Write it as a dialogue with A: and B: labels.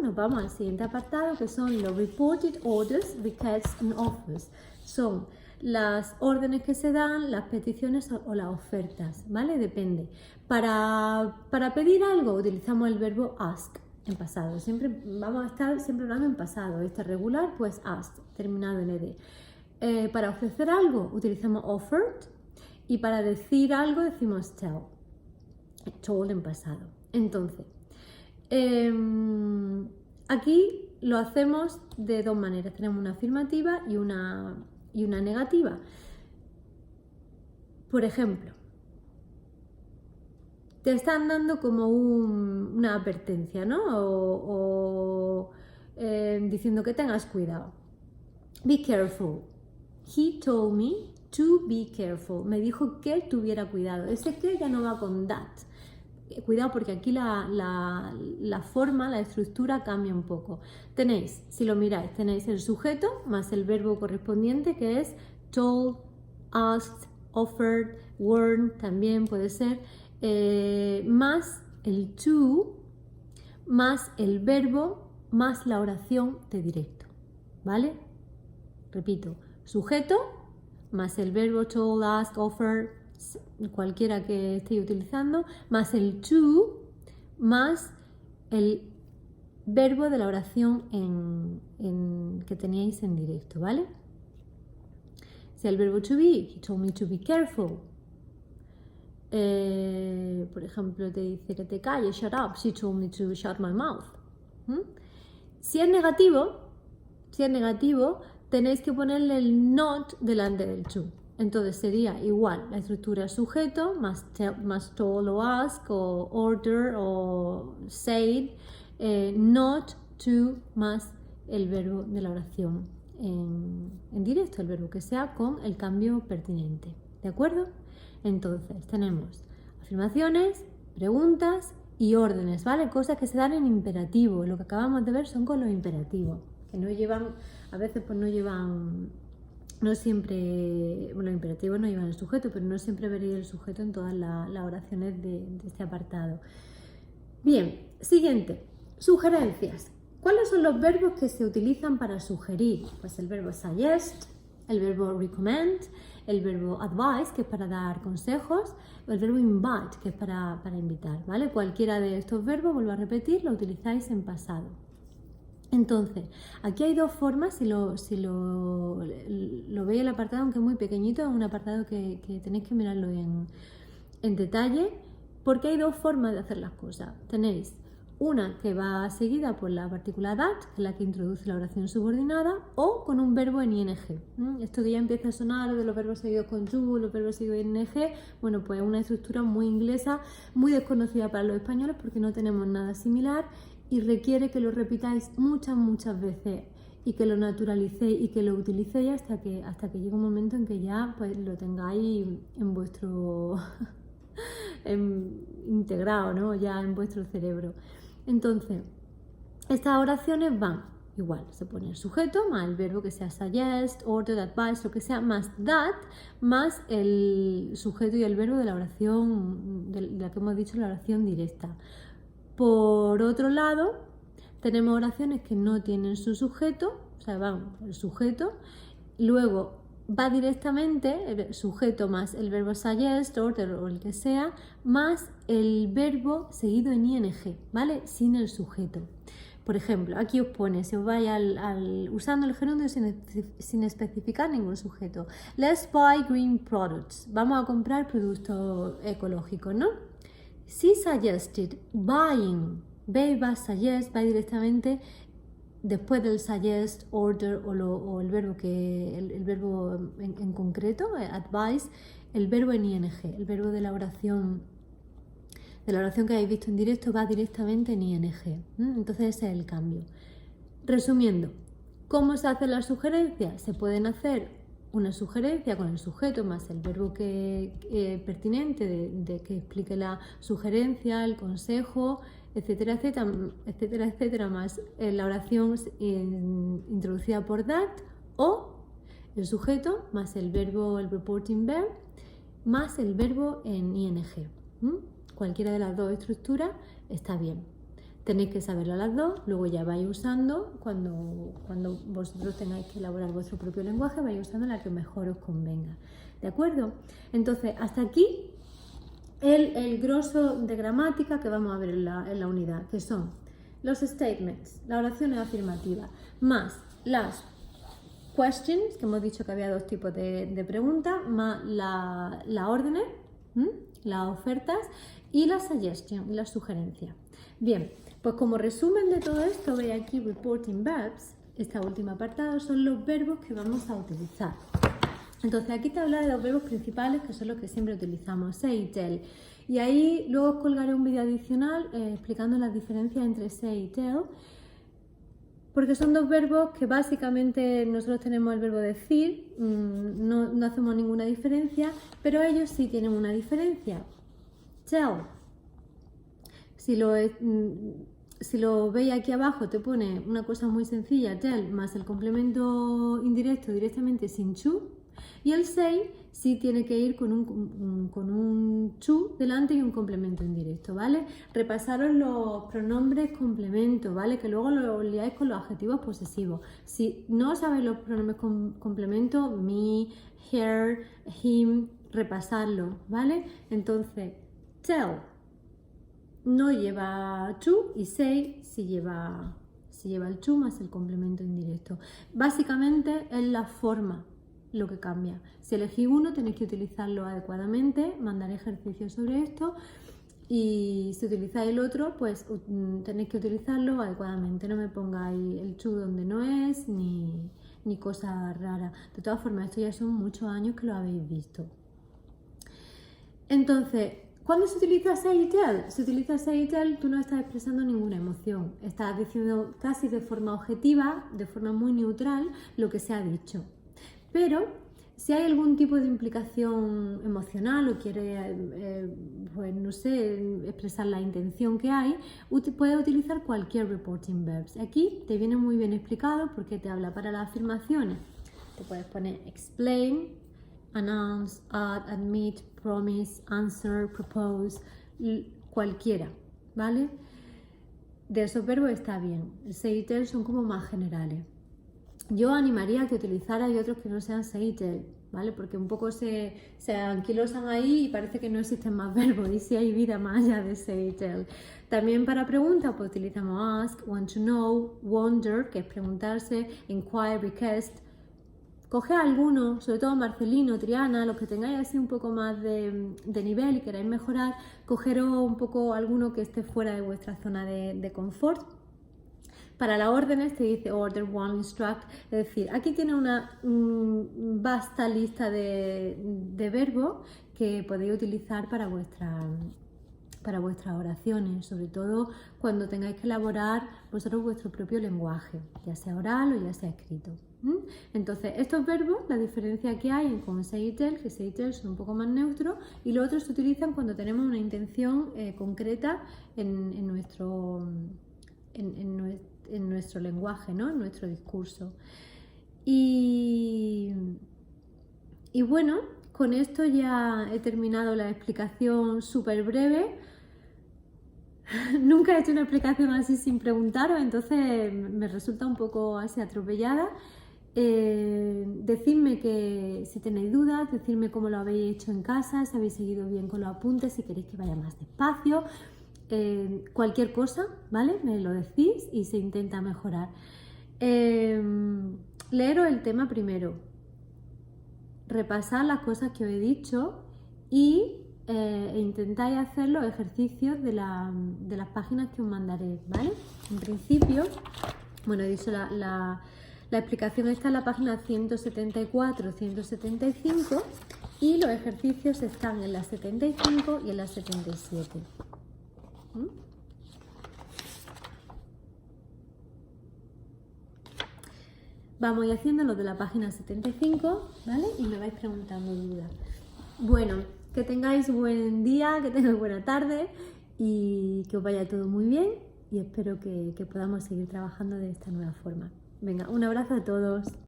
A: nos vamos al siguiente apartado, que son los reported orders, requests and offers. Son las órdenes que se dan, las peticiones o las ofertas, ¿vale? Depende. Para pedir algo utilizamos el verbo ask en pasado. Siempre vamos a estar siempre hablando en pasado. Este regular, pues ask, terminado en ed. Para ofrecer algo utilizamos offered y para decir algo decimos tell. Told en pasado. Entonces, aquí lo hacemos de dos maneras. Tenemos una afirmativa y una negativa. Por ejemplo, te están dando como una advertencia, ¿no? O diciendo que tengas cuidado. Be careful. He told me to be careful. Me dijo que tuviera cuidado. Ese que ya no va con that. Cuidado porque aquí la forma, la estructura cambia un poco. Tenéis, si lo miráis, tenéis el sujeto más el verbo correspondiente que es told, asked, offered, warned, también puede ser, más el to, más el verbo, más la oración de directo, ¿vale? Repito, sujeto más el verbo told, asked, offered, cualquiera que estéis utilizando, más el to, más el verbo de la oración que teníais en directo, ¿vale? Si el verbo to be, he told me to be careful. Por ejemplo, te dice que te calles, shut up, she told me to shut my mouth. Si es negativo, tenéis que ponerle el not delante del to. Entonces sería igual, la estructura sujeto, más told o ask, o order, o said, not, to, más el verbo de la oración en directo, el verbo que sea con el cambio pertinente, ¿de acuerdo? Entonces tenemos afirmaciones, preguntas y órdenes, ¿vale? Cosas que se dan en imperativo, lo que acabamos de ver son con los imperativos, que no llevan, a veces pues no llevan... No siempre, bueno, los imperativos no llevan el sujeto, pero no siempre veréis el sujeto en todas las oraciones de este apartado. Bien, siguiente, sugerencias. ¿Cuáles son los verbos que se utilizan para sugerir? Pues el verbo suggest, el verbo recommend, el verbo advise, que es para dar consejos, o el verbo invite, que es para invitar, ¿vale? Cualquiera de estos verbos, vuelvo a repetir, lo utilizáis en pasado. Entonces, aquí hay dos formas, si lo veis el apartado, aunque es muy pequeñito, es un apartado que tenéis que mirarlo en detalle, porque hay dos formas de hacer las cosas. Tenéis una que va seguida por la partícula that, que es la que introduce la oración subordinada, o con un verbo en ing. Esto que ya empieza a sonar de los verbos seguidos con to, los verbos seguidos en ing, bueno, pues es una estructura muy inglesa, muy desconocida para los españoles porque no tenemos nada similar, y requiere que lo repitáis muchas veces y que lo naturalicéis y que lo utilicéis hasta que llegue un momento en que ya pues lo tengáis en vuestro integrado, ¿no? Ya en vuestro cerebro. Entonces, estas oraciones van igual, se pone el sujeto más el verbo que sea suggest, order, advise, lo que sea, más that, más el sujeto y el verbo de la oración, de la que hemos dicho, la oración directa. Por otro lado, tenemos oraciones que no tienen su sujeto, o sea, van el sujeto, luego va directamente el sujeto más el verbo suggest, order o el que sea, más el verbo seguido en ing, ¿vale? Sin el sujeto. Por ejemplo, aquí os pone, si os vais usando el gerundio sin especificar ningún sujeto. Let's buy green products. Vamos a comprar productos ecológicos, ¿no? Si suggested buying, ve va suggest, va directamente después del suggest, order o el verbo en concreto, advise, el verbo en ing, el verbo de la oración que habéis visto en directo va directamente en ing. Entonces ese es el cambio. Resumiendo, ¿cómo se hacen las sugerencias? Se pueden hacer una sugerencia con el sujeto más el verbo pertinente de que explique la sugerencia, el consejo, etcétera, etcétera, más la oración introducida por that, o el sujeto más el verbo, el reporting verb, más el verbo en ing. Cualquiera de las dos estructuras está bien. Tenéis que saberlo a las dos, luego ya vais usando, cuando vosotros tengáis que elaborar vuestro propio lenguaje, vais usando la que mejor os convenga. ¿De acuerdo? Entonces, hasta aquí el grosso de gramática que vamos a ver en la unidad, que son los statements, las oraciones afirmativas, más las questions, que hemos dicho que había dos tipos de preguntas, más las órdenes, las ofertas y las suggestions, las sugerencias. Bien, pues como resumen de todo esto, veis aquí reporting verbs, este último apartado, son los verbos que vamos a utilizar. Entonces aquí te habla de los verbos principales, que son los que siempre utilizamos, say y tell. Y ahí luego os colgaré un vídeo adicional explicando las diferencias entre say y tell, porque son dos verbos que básicamente nosotros tenemos el verbo decir, no hacemos ninguna diferencia, pero ellos sí tienen una diferencia. Tell. Si lo veis aquí abajo, te pone una cosa muy sencilla, tell, más el complemento indirecto directamente sin to. Y el say sí tiene que ir con un to delante y un complemento indirecto, ¿vale? Repasaros los pronombres complemento, ¿vale? Que luego lo liáis con los adjetivos posesivos. Si no sabéis los pronombres complemento, me, her, him, repasarlo, ¿vale? Entonces, tell no lleva to y say sí lleva el to más el complemento indirecto. Básicamente es la forma lo que cambia. Si elegís uno tenéis que utilizarlo adecuadamente, mandaré ejercicios sobre esto, y si utilizáis el otro pues tenéis que utilizarlo adecuadamente. No me pongáis el to donde no es ni cosas raras. De todas formas, esto ya son muchos años que lo habéis visto. Entonces, ¿cuándo se utiliza say y tell? Se utiliza say y tell, tú no estás expresando ninguna emoción. Estás diciendo casi de forma objetiva, de forma muy neutral, lo que se ha dicho. Pero si hay algún tipo de implicación emocional o quieres, pues no sé, expresar la intención que hay, puedes utilizar cualquier reporting verbs. Aquí te viene muy bien explicado porque te habla para las afirmaciones. Te puedes poner explain, announce, add, admit, promise, answer, propose, cualquiera, ¿vale? De esos verbos está bien. El say y tell son como más generales. Yo animaría a que utilizarais otros que no sean say y tell, ¿vale? Porque un poco se anquilosan ahí y parece que no existen más verbos, y si hay vida más allá de say y tell. También para preguntas pues utilizamos ask, want to know, wonder, que es preguntarse, inquire, request. Coged alguno, sobre todo Marcelino, Triana, los que tengáis así un poco más de nivel y queráis mejorar, cogeros un poco alguno que esté fuera de vuestra zona de confort. Para las órdenes te dice order, one, instruct, es decir, aquí tiene una vasta lista de verbos que podéis utilizar para vuestras oraciones, sobre todo cuando tengáis que elaborar vosotros vuestro propio lenguaje, ya sea oral o ya sea escrito. Entonces, estos verbos, la diferencia que hay con say y tell, que say y tell son un poco más neutros, y los otros se utilizan cuando tenemos una intención concreta en nuestro lenguaje, ¿no? En nuestro discurso. Y bueno, con esto ya he terminado la explicación súper breve. Nunca he hecho una explicación así sin preguntaros, entonces me resulta un poco así atropellada. Decidme que si tenéis dudas, decidme cómo lo habéis hecho en casa, si habéis seguido bien con los apuntes, si queréis que vaya más despacio. Cualquier cosa, ¿vale? Me lo decís y se intenta mejorar. Leeros el tema primero, repasar las cosas que os he dicho y intentáis hacer los ejercicios de las páginas que os mandaré, ¿vale? En principio, bueno, he dicho la explicación está en la página 174-175 y los ejercicios están en la 75 y en la 77. Vamos a ir haciendo lo de la página 75, ¿vale? Y me vais preguntando dudas. Bueno, que tengáis buen día, que tengáis buena tarde y que os vaya todo muy bien, y espero que podamos seguir trabajando de esta nueva forma. Venga, un abrazo a todos.